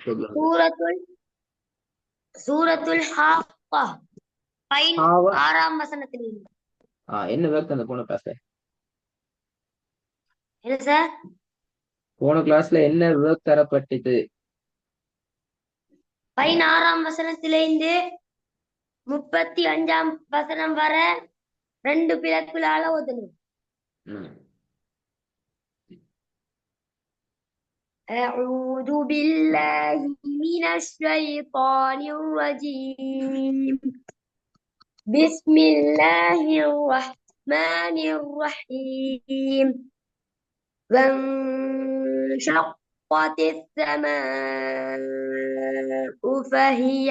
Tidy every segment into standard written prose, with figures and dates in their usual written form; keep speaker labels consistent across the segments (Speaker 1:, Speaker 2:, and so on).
Speaker 1: சொல்லுங்க.
Speaker 2: சூரத்துல் சூரத்துல் ஹாக்கா
Speaker 1: ஹாவா.
Speaker 2: 6ஆம் வசனத்திலிருந்து.
Speaker 1: என்ன வேர்க் அந்த போன கிளாஸ்ல?
Speaker 2: என்ன சார்?
Speaker 1: போன கிளாஸ்ல என்ன வேர்க் தரப்பட்டது?
Speaker 2: 16ஆம் வசனத்திலிருந்து 35ஆம் வசனம் வர 2 பிளக்குகளால ஓதணும்.
Speaker 1: ம்.
Speaker 2: أعوذ بالله من الشيطان الرجيم. بسم الله الرحمن الرحيم. وانشقت السماء فهي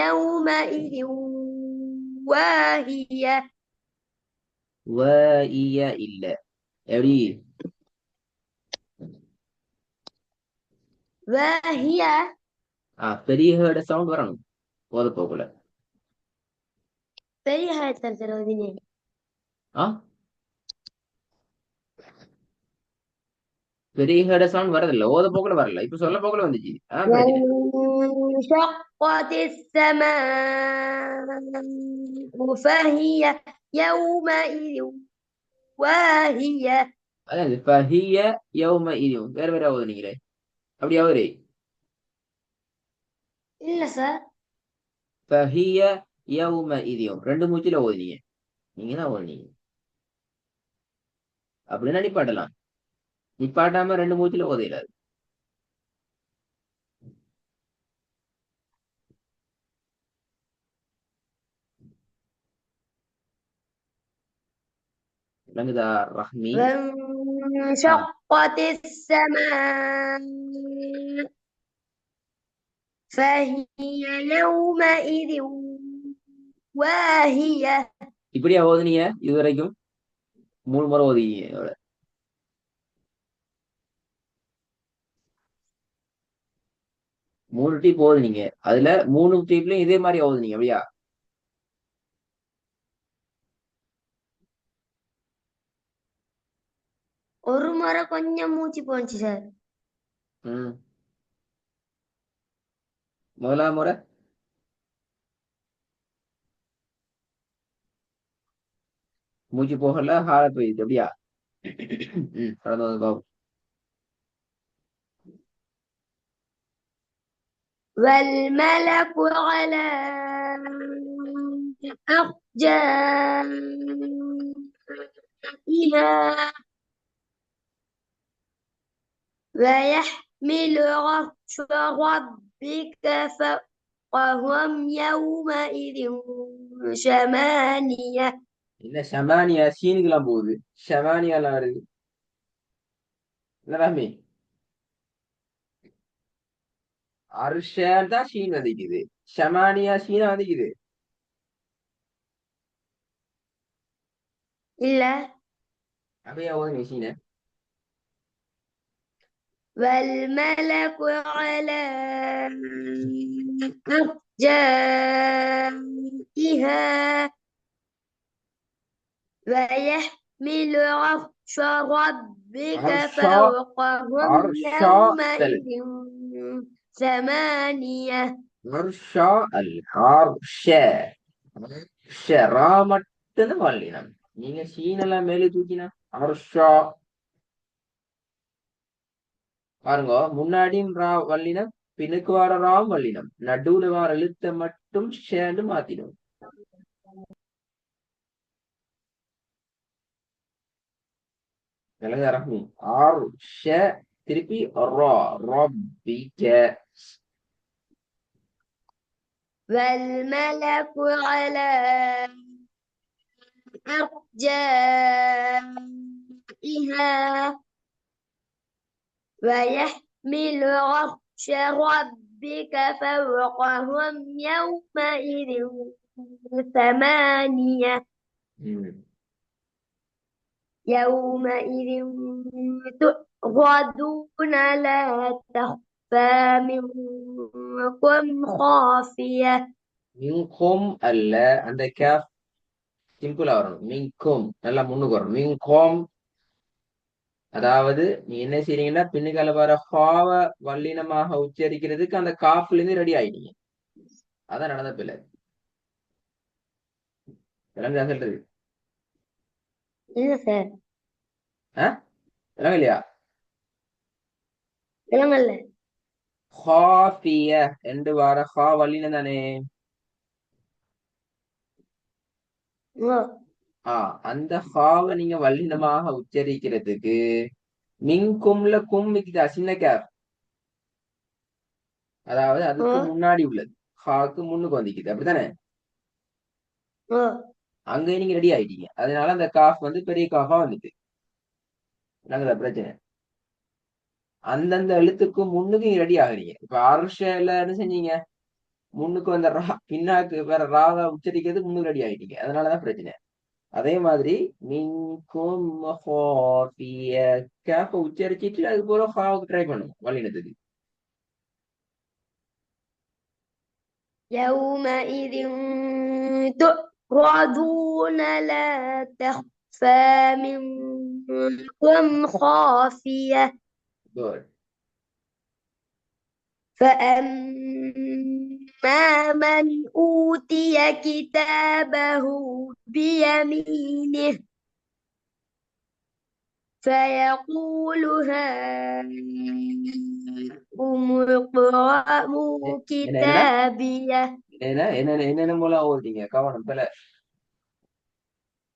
Speaker 2: يومئذ واهية.
Speaker 1: وإيا இல்ல. எப்படி?
Speaker 2: واهية.
Speaker 1: பெரிய ஹேர்ட சவுண்ட் வரணும் போத போக்குல.
Speaker 2: பெரிய ஹாயத்தல் தருவதினே.
Speaker 1: ஆ பெரிய ஹேர்ட சவுண்ட் வரதில்ல, ஓத போக்குல வரல, இப்ப சொல்ல போக்குல வந்துச்சு. பிரச்சனை.
Speaker 2: وانشقت السماء فهي يومئذ واهية.
Speaker 1: அதான் ஃபஹிய யௌம இதியும் வேற வேற ஓதுனீங்களே, அப்படியாவது.
Speaker 2: இல்ல சார்.
Speaker 1: ஃபஹிய யௌம இதியும் ரெண்டு மூச்சில ஓதுனீங்க. நீங்க தான் ஓதுனீங்க. அப்படின்னா நிப்பாட்டலாம். நிப்பாட்டாம ரெண்டு மூச்சில ஓதையிடாது. விளங்குதா ரஹ்மி? ஆ
Speaker 2: وانشقت السماء فهي يومئذ واهية.
Speaker 1: இப்படியா ஓதுனீங்க இது வரைக்கும்? 3 முறை ஓதுனீங்க. 3 டீப் ஓதுனீங்க, அதுல 3 டீப்லயும் இதே மாதிரி ஓதுனீங்க, அப்படியா?
Speaker 2: ஒரு முறை கொஞ்சம் மூச்சு போச்சு சார்.
Speaker 1: ம். முதலாம் முறை மூச்சு போகல, ஹால போயிடுச்சு, அப்படியா? கடந்து வந்து பாப்போம்.
Speaker 2: والملك على أرجائها ويحمل عرش ربك فوقهم يومئذ ثمانية.
Speaker 1: என்ன ஷமானியா சீனுக்கெல்லாம் போகுது? ஷமானியாலாம் வருது. என்ன ரஹ்மி? அர்ஷன் தான் ஷீன் வந்துக்குது, ஷமானியா ஷீனா வந்துக்குது.
Speaker 2: இல்ல.
Speaker 1: அப்படியா ஓதுங்க ஷீனை?
Speaker 2: والملك على أرجائها ويحمل عرش ربك
Speaker 1: அர்ஷா.
Speaker 2: فوقهم
Speaker 1: அர்ஷா ஸ்பெல்.
Speaker 2: يومئذ ثمانية.
Speaker 1: அர்ஷா அல் அர்ஷ. அர்ஷ ரா மட்டும்தான் வல்லினம். நீங்க ஷீனெல்லாம் மேலே தூக்கினா அர்ஷா. பாருங்க, முன்னாடியும் ரா வல்லினம், பின்னுக்கு வார ராம் வல்லினம், நடுவுல வார எழுத்த மட்டும் ஷேண்டு மாத்திடும். விலங்கு ரஹ்மி. அர்ஷ திருப்பி ரா. ரப்பிக்க.
Speaker 2: والملك على أرجائها ويحمل عرش ربك فوقهم يومئذ ثمانية.
Speaker 1: ம்.
Speaker 2: يومئذ تعرضون لا تخفى منكم خافية.
Speaker 1: மின்கும் அல்ல, அந்த கேப் சிம்பிளா வரணும். மின்கும் நல்லா முன்னுக்கு வரணும். மின்கும் அதாவது நீ என்ன செய்றீங்கன்னா பின்னுக்கால வர ஹாவ வல்லினமாக உச்சரிக்கிறதுக்கு அந்த காஃப்ல இருந்து ரெடி ஆயிட்டீங்க. அதான் நடந்த பிள்ளை. விளங்குதா சொல்றது?
Speaker 2: இல்ல சார்,
Speaker 1: விளங்க இல்லையா?
Speaker 2: விளங்கல்ல.
Speaker 1: ஹாஃபிய என்று வர ஹா வல்லினம் தானே.
Speaker 2: ஓ
Speaker 1: அந்த ஹாவை நீங்க வல்லினமாக உச்சரிக்கிறதுக்கு மின்கும்ல கும் மிக்குதா சின்ன கேப், அதாவது
Speaker 2: ஓ
Speaker 1: அதுக்கு முன்னாடி உள்ளது. ஹாக்கு முன்னுக்கு வந்துக்குது அப்படித்தானே.
Speaker 2: ஓ
Speaker 1: அங்க நீங்க ரெடி ஆயிட்டீங்க, அதனால அந்த காஃப் வந்து பெரிய காஃபா வந்துட்டு. விளங்குதா பிரச்சனை? அந்தந்த எழுத்துக்கு முன்னுக்கு நீங்க ரெடி ஆகுறீங்க. இப்ப அர்ஷல என்ன செஞ்சீங்க, முன்னுக்கு வந்த ரா பின்னாக்கு வேற ராவை உச்சரிக்கிறது முன்னுக்கு ரெடி ஆயிட்டீங்க, அதனாலதான் பிரச்சனை. அதே மாதிரி மின்கும் ஹாஃபிய கேப்ப உச்சரிச்சிட்டு அது போல ஹாவுக்கு ட்ரை பண்ணுங்க வல்லினத்துக்கு.
Speaker 2: يومئذ تعرضون لا تخفى منكم خافية
Speaker 1: குட்.
Speaker 2: فأما من أوتي كتابه بيمينه فيقول هاؤم اقرءوا
Speaker 1: என்ன என்ன
Speaker 2: كتابيه
Speaker 1: என்ன என்ன என்னென்ன மூலம் ஓடுறீங்க, கவனம் பில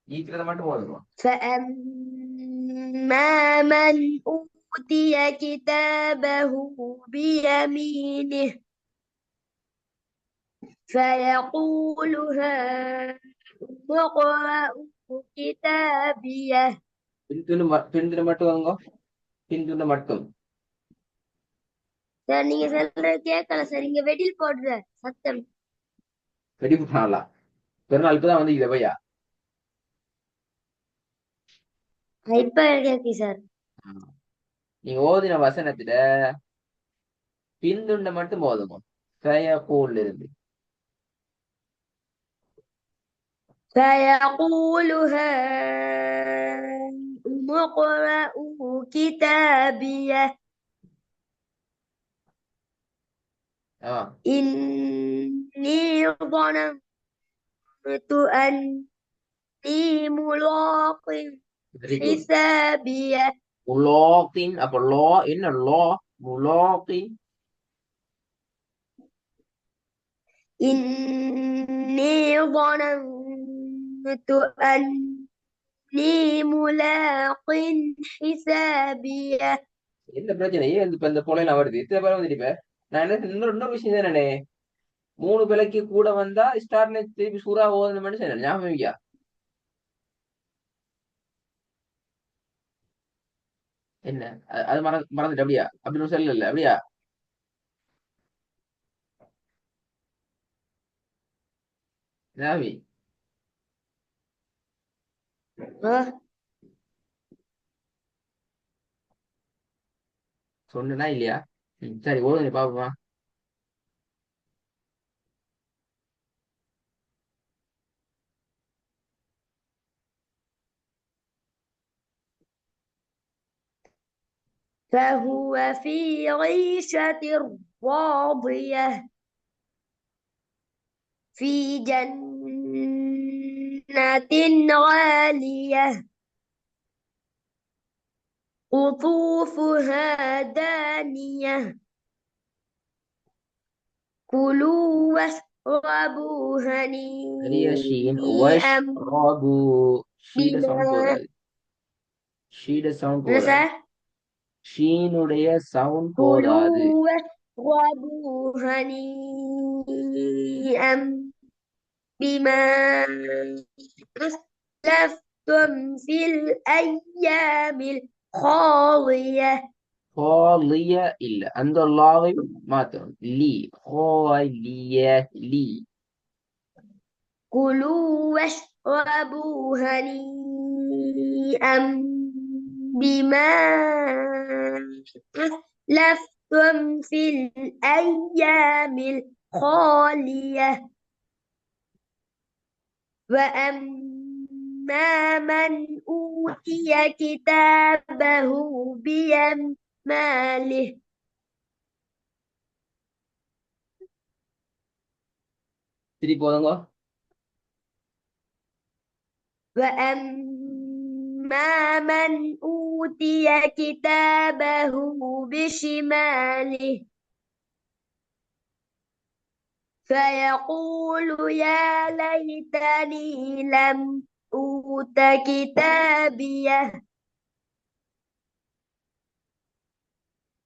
Speaker 1: ஈக்கிறத மட்டும் ஓடணும்.
Speaker 2: فأما من أوتي كتابه بيمينه فيقول هاؤم اقرءوا كتابيه
Speaker 1: பின்துண்டு மட்டும் வாங்க, பின்துண்டு மட்டும்.
Speaker 2: சார் நீங்க சொல்றது கேட்கல சார், இங்க வெடில் போடுற சத்தம்.
Speaker 1: வெடிப்பு பண்ணலாம். பெருநாள் இப்பதான் வந்து இதை பையா.
Speaker 2: இப்ப கேக்கு சார்.
Speaker 1: நீங்க ஓதின வசனத்துல பின்துண்ட மட்டும் ஓதுங்க. ஃபயகூல் இருந்து
Speaker 2: فيقول هاؤم اقرءوا كتابيه إني ظننت أني ملاق
Speaker 1: வெரி குட்.
Speaker 2: حسابيه
Speaker 1: முலாக்கின், அப்ப லா என்ன லா, முலாக்கின்.
Speaker 2: إني ظننت أني ملاق حسابيه
Speaker 1: எந்த பிரச்சனையும் இப்ப இந்த போலாம் வருது, இத்தனை பேர் வந்துட்டு. இப்ப நான் என்ன இன்னொரு விஷயம் தானே, 3 பிழைக்கு கூட வந்தா ஸ்டார்ட்ல திருப்பி சூறா ஓதுன மனுஷன் ஞாபகம் வையா. என்ன அது மறந்துட்டு அப்படியா, அப்படின்னு சொல்லல அப்படியா. நாவி சொன்னா இல்லையா. சரி ஓதுங்க பாப்போமா.
Speaker 2: فهو في عيشة راضية في جنة عالية قطوفها دانية كلوا واشربوا
Speaker 1: பெரிய ஷீன்
Speaker 2: هنيئا
Speaker 1: ராபு. ஷீட சவுண்ட்
Speaker 2: بما
Speaker 1: போதாது, ஷீட சவுண்ட் போதாது, ஷீனுடைய சவுண்ட் போதாது.
Speaker 2: كلوا واشربوا هنيئا بما أسلفتم في الأيام الخالية
Speaker 1: ஹாலிய இல்ல, அந்த லாவை மாத்தணும். லீ ஹாலிய லீ.
Speaker 2: كلوا واشربوا هنيئا بما أسلفتم في الأيام الخالية وأما من أوتي كتابه بيماله
Speaker 1: திருப்பி போதுங்க.
Speaker 2: وأما من أوتي كتابه بشماله فيقول يا ليتني لم أوت كتابيه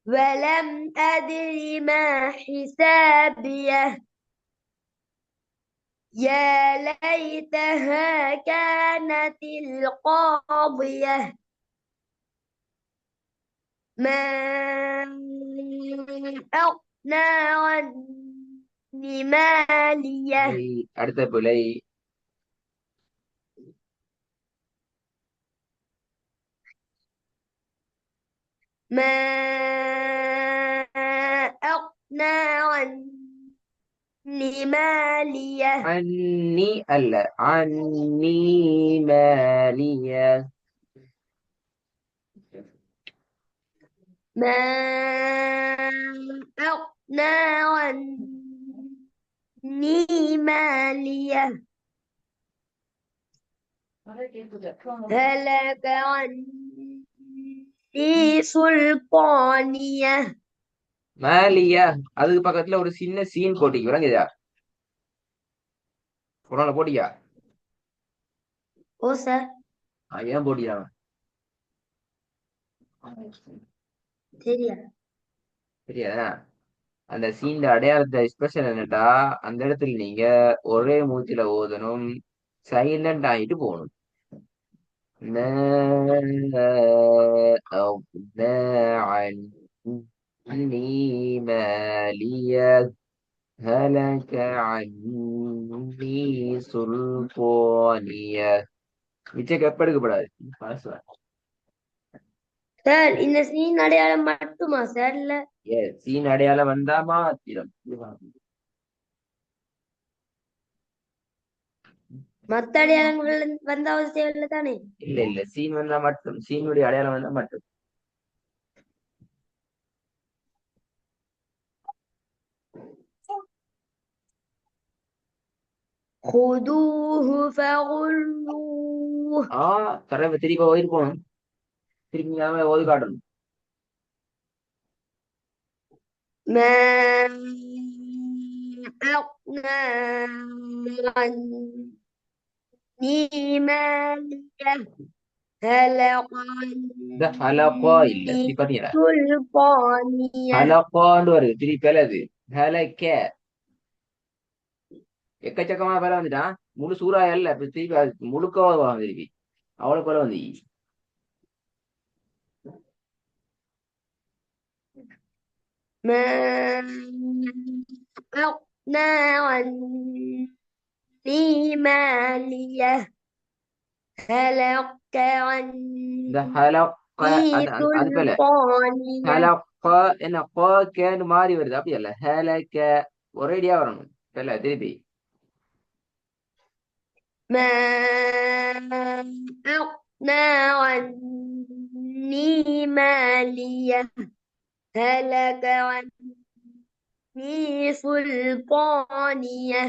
Speaker 2: ولم أدر ما حسابيه يا ليتها كانت القاضية ما أغنى عني مالية
Speaker 1: அடுத்த பிழை.
Speaker 2: ما أغنى عني مالية
Speaker 1: அன்னி அல்ல, அன்னி மாலிய.
Speaker 2: ما أغنى عني مالية هلك عني سلطانية
Speaker 1: மாலிய, அதுக்கு பக்கத்துல ஒரு சின்ன சீன் போட்டிக்கு விளங்குதா? குரான்ல போட்டியா?
Speaker 2: ஓசா
Speaker 1: ஏன் போட்டியா?
Speaker 2: சரியா
Speaker 1: சரியா? அந்த சீன் அடையாளத்தை ஸ்பெஷல் என்னட்டா, அந்த இடத்துல நீங்க ஒரே மூச்சில ஓதணும், சைலண்ட் ஆயிட்டு போகணும். عني مالية هلك عني سلطانية. மிச்சம் கெப்ப எடுக்கப்படாது.
Speaker 2: சார் இந்த சீன் அடையாளம் மட்டுமா சார் இல்ல
Speaker 1: சீன் அடையாளம் வந்தா மாத்திரம்.
Speaker 2: மத்த அடையாளங்கள் வந்த அவசியம் இல்லை தானே
Speaker 1: இல்ல இல்ல, சீன் வந்தா மட்டும், சீனுடைய அடையாளம் வந்தா மட்டும்.
Speaker 2: خذوه فغلوه
Speaker 1: தரவை திருப்பி ஓதிருக்கணும், திருப்பி நாம ஓதி காட்டணும்.
Speaker 2: ما أغنى عني مالية هلك
Speaker 1: இந்த ஹலகா இல்ல,
Speaker 2: عني
Speaker 1: திருப்பி பாத்தீங்களா?
Speaker 2: سلطانية
Speaker 1: ஹலகான்னு வருது, திருப்பி பெலது ஹலக்க. எக்கச்சக்கமா பேர வந்துட்டான். முழு சூறா இல்ல, இப்ப திருப்பி முழுக்கவா வரும் திருப்பி. அவ்வளவு பேர வந்து
Speaker 2: ما أغنى عني مالية هلك
Speaker 1: இந்த
Speaker 2: عني
Speaker 1: ஹலக்க, அது போல
Speaker 2: سلطانية
Speaker 1: ஹலக்க என்ன கேன்னு மாறி வருது, அப்படி இல்ல ஹலக்க ஒரேடியா வரணும். இல்ல திருப்பி
Speaker 2: ما أغنى عني مالية هلك عني سلطانية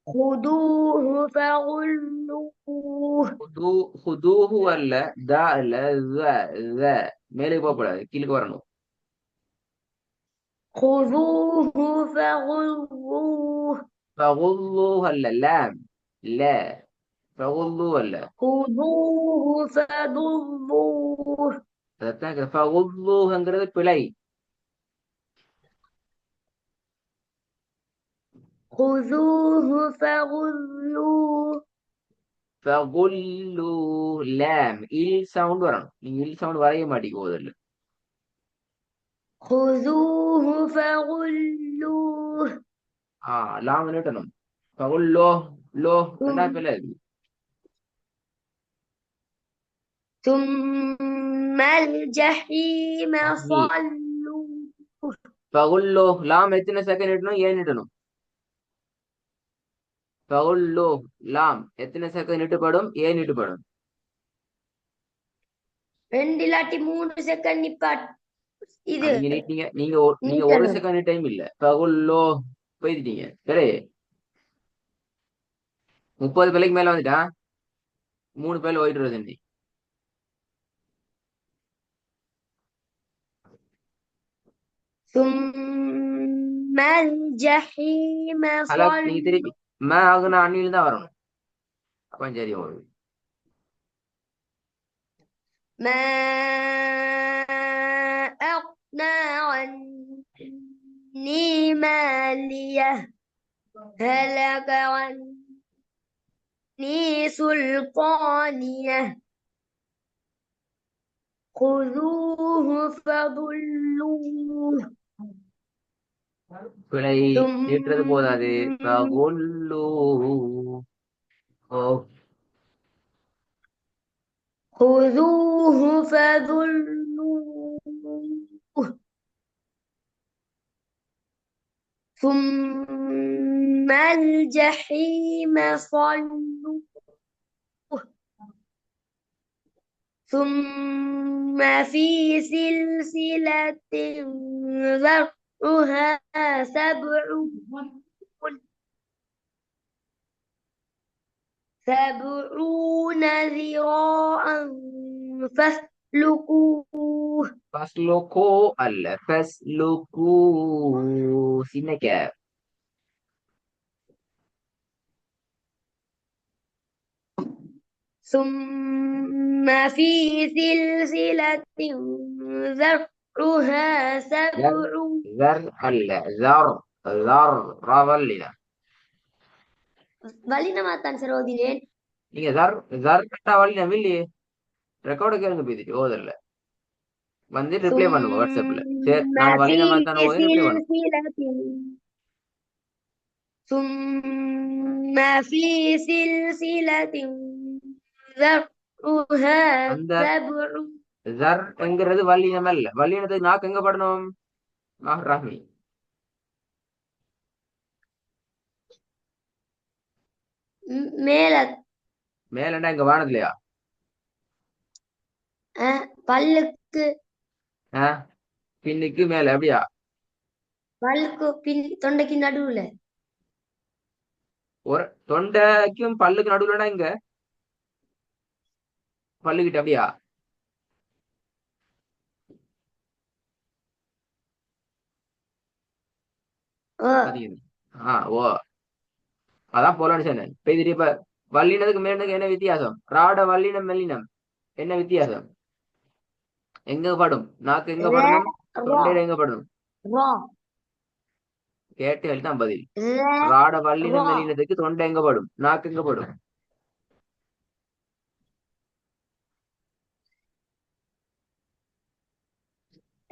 Speaker 2: خذوه فغلوه
Speaker 1: ஹுதூஹு அல்ல, தா இல்ல, மேலே போகக்கூடாது, கீழுக்கு வரணும்.
Speaker 2: خذوه فغلوه
Speaker 1: فغلوه அல்ல, லாம் لا فغلوه அல்ல.
Speaker 2: خذوه فغلوه
Speaker 1: அதான் ஃபகுல்லூஹுங்கிறது பிழை.
Speaker 2: خذوه فغلوه
Speaker 1: ஃபகுல்லூ லாம் இல் சவுண்ட் வரணும். நீங்க இல் சவுண்ட் வரைய மாட்டேங்குது இல்ல.
Speaker 2: خذوه فغلوه
Speaker 1: லாம் நீட்டணும். ஃபகுல்லோ லோ ரெண்டா பிழை இருக்கு.
Speaker 2: ثم الجحيم
Speaker 1: நீ
Speaker 2: صلوا
Speaker 1: பகுல்லோ லாம் எத்தனை செகண்ட் இடணும் ஏன் இடணும் பகுல்லோ லாம் எத்தனை செகண்ட் இட்டுப்படும் ஏன் இட்டுப்படும்
Speaker 2: ரெண்டு இல்லாட்டி 3 செகண்ட் நிப்பாட் இது
Speaker 1: நீங்க நீட்டீங்க நீங்க நீங்க ஒரு
Speaker 2: நீட்டணும்.
Speaker 1: செகண்ட் டைம் இல்ல பகுல்லோ போயிட்டீங்க சரி 30 பிள்ளைக்கு மேல வந்துட்டா 3 பேர் ஓடிட்டு வருது
Speaker 2: ثم الجحيم
Speaker 1: அல்ல நீங்க திருப்பி
Speaker 2: صلوا
Speaker 1: மே ஆகுனா அண்ணில தான் வரணும் அப்ப சரி உங்களுக்கு
Speaker 2: ما أغنى عني مالية هلك عني سلطانية خذوه فغلوه
Speaker 1: பிழை நீட்டுறது போதாது பகுல்லோ ஓ
Speaker 2: خذوه فغلوه ثم الجحيم صلوه ثم في سلسلة ذرعها سبعون ذراعا فاسلكوه
Speaker 1: பஸ்லோகோ அல்ல பஸ்லுகு சின்னக்க
Speaker 2: ثم في سلسلة ذرعها سبعون
Speaker 1: ஜர் அல்ல ஜர் ஜர் ரவல்லின
Speaker 2: வல்லினமாத்தான் சார் ஓதினேன்.
Speaker 1: நீங்க ஜர் ஜர் கட்டா வல்லினம் இல்லையே ரெக்கார்டு கேளுங்க பேசிட்டு ஓதல்ல வந்து ரிப்ளை பண்ணுங்க வாட்ஸ்அப்ல சரி
Speaker 2: ثم
Speaker 1: நான்
Speaker 2: في
Speaker 1: வல்லினமா தானே ஓதி ரிப்ளை பண்ணுங்க
Speaker 2: ثم في سلسلة ذرعها
Speaker 1: அந்த
Speaker 2: سبعون
Speaker 1: ஜர் என்கிறது வல்லினம் அல்ல வல்லினத்துக்கு நாக்கு எங்க படணும் ரஹ்மி
Speaker 2: மேல
Speaker 1: மேலண்டா இங்க வானதுலையா
Speaker 2: பல்லுக்கு
Speaker 1: பின்னுக்கு மேல அப்படியா
Speaker 2: பல்லுக்கு பின் தொண்டைக்கு நடுவுல
Speaker 1: ஒரு தொண்டைக்கும் பல்லுக்கு நடுவுலடா இங்க பல்லுக்கிட்ட அப்படியா ஓ அதான் போலான்னு சொன்னேன் இப்ப வல்லினதுக்கு மேலதுக்கு என்ன வித்தியாசம் ராட வல்லினம் மெல்லினம் என்ன வித்தியாசம் எங்க படும் நாக்கு எங்க படணும் தொண்டையில எங்க படணும் கேட்டு தான் பதில் ராட வல்லினம் மெல்லினத்துக்கு தொண்டை எங்க படும் நாக்கு எங்க படும்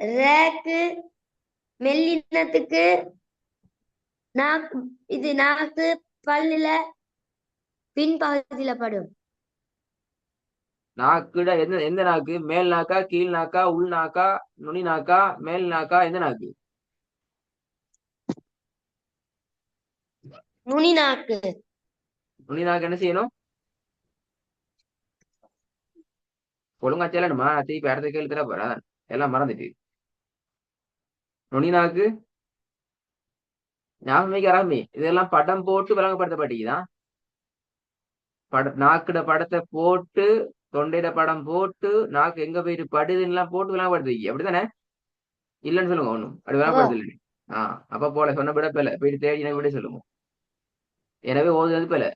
Speaker 2: ரேக்கு மெல்லினத்துக்கு நாக்கு இது நாக்கு பல்லுல பின்பகுதியில படும்.
Speaker 1: நாக்குட எந்த எந்த நாக்கு மேல் நாக்கா கீழ் நாக்கா உள் நாக்கா நுனி நாக்கா மேல் நாக்கா எந்த நாக்கு
Speaker 2: நுனி நாக்கு
Speaker 1: நுனி நாக்கு என்ன செய்யணும் ஒழுங்கா செல்லணுமா திருப்பி அடுத்த கேள்வி தர போறேன் எல்லாம் மறந்துட்டு நுனி நாக்கு ஞாபகம் ஆரம்பி இதெல்லாம் படம் போட்டு விளங்கப்படுத்தப்பட்டீங்கதான் நாக்குட படத்தை போட்டு தொண்டையிட படம் போட்டு நாக்கு எங்க போயிட்டு படுதுன்னு போட்டு விளங்கப்படுத்துவீங்க அப்படித்தானே இல்லைன்னு சொல்லுங்க ஒண்ணும் அப்படி விளங்கப்படுத்தல அப்ப போல சொன்ன விட பேல போயிட்டு தேடின விட சொல்லுங்க எனவே ஓதுறது பேல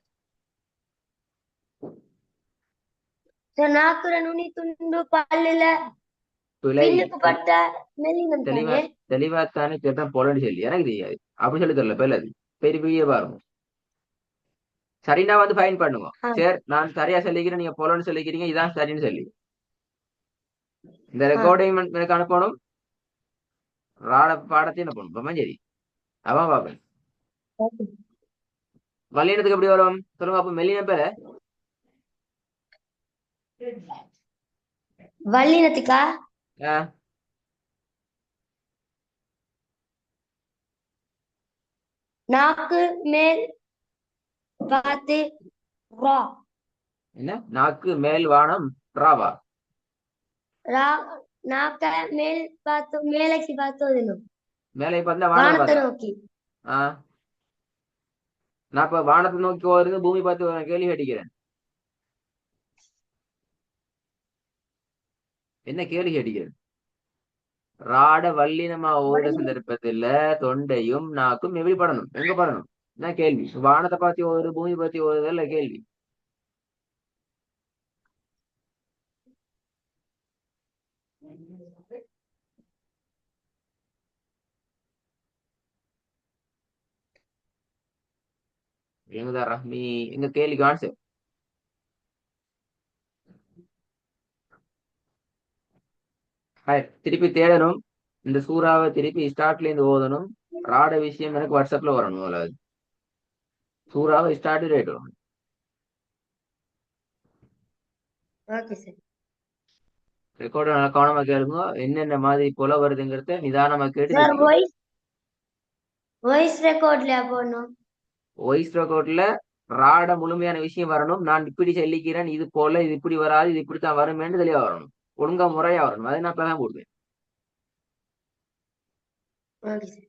Speaker 2: நாக்குற நுனி துண்டு பல்லுல
Speaker 1: பிழை
Speaker 2: பின்னுக்கு பட்ட மெல்லினம்
Speaker 1: தெளிவா
Speaker 2: தானே.
Speaker 1: தெளிவாத்தானே கேட்டான் போலன்னு சொல்லி எனக்கு தெரியாது அப்படி சொல்லி தரல பேல அது பெரிய பெரிய பாருங்க சரினா வந்து ஃபைன் பண்ணுங்க சரி நான் சரியா சொல்லிக்கிறேன் நீங்க போலன்னு சொல்லிக்கிறீங்க இதான் சரின்னு சொல்லி இந்த ரெக்கார்டையும் எனக்கு அனுப்பணும் பாடத்தையும் அனுப்பணும் சரி அதான் பாப்பேன் வல்லினத்துக்கு எப்படி வரும் சொல்லுங்க அப்ப மெல்லின பேர
Speaker 2: வல்லினத்துக்கா
Speaker 1: ஆஹ்
Speaker 2: நாக்கு மேல் பார்த்து ரா
Speaker 1: என்ன நாக்கு மேல் வானம் ராவா
Speaker 2: ரா நாக்க மேல் பார்த்து மேலைக்கு பார்த்து ஓதணும்
Speaker 1: மேலே பார்த்தா வானம்
Speaker 2: வானத்தை
Speaker 1: பார்த்தா
Speaker 2: நோக்கி
Speaker 1: ஆஹ் நான் இப்ப வானத்தை நோக்கி வருது பூமி பார்த்து கேள்வி கேட்டுக்கிறேன். என்ன கேள்வி கேட்டுக்கிறேன்? ராட வல்லினமா ஓதுற சந்தர்ப்பத்துல தொண்டையும் நாக்கும் எப்படி படணும், எங்க படணும்? என்ன கேள்வி? வானத்தை பத்தி ஓதுற பூமி பத்தி ஓதுறதுல கேள்வி. எங்கதா ரஹ்மி எங்க கேள்விக்கு ஆன்சர்? திருப்பி தேடணும். இந்த சூறாவை திருப்பி ஸ்டார்ட்ல இருந்து ஓதணும். ராட விஷயம் எனக்கு வாட்ஸ்அப்ல வரணும். முதல்ல சூறாவை ஸ்டார்ட் ரேட் வரும்.
Speaker 2: ஓகே சார்
Speaker 1: ரெக்கார்டு நல்லா கவனமா கேளுங்க. என்னென்ன மாதிரி போல வருதுங்கிறத நிதானமா கேட்டு
Speaker 2: சார்
Speaker 1: செஞ்சுக்கணும்.
Speaker 2: வாய்ஸ் ரெக்கார்ட்லயா போடணும்
Speaker 1: வாய்ஸ் ரெக்கார்ட்ல ராட முழுமையான விஷயம் வரணும். நான் இப்படி சொல்லிக்கிறேன், இது போல, இது இப்படி வராது, இது இப்படித்தான் வருமேன்னு தெளிவா வரணும். ஒழுங்கா முறையா வரணும். அதை நான் இப்பதான் போடுவேன்.
Speaker 2: Okay sir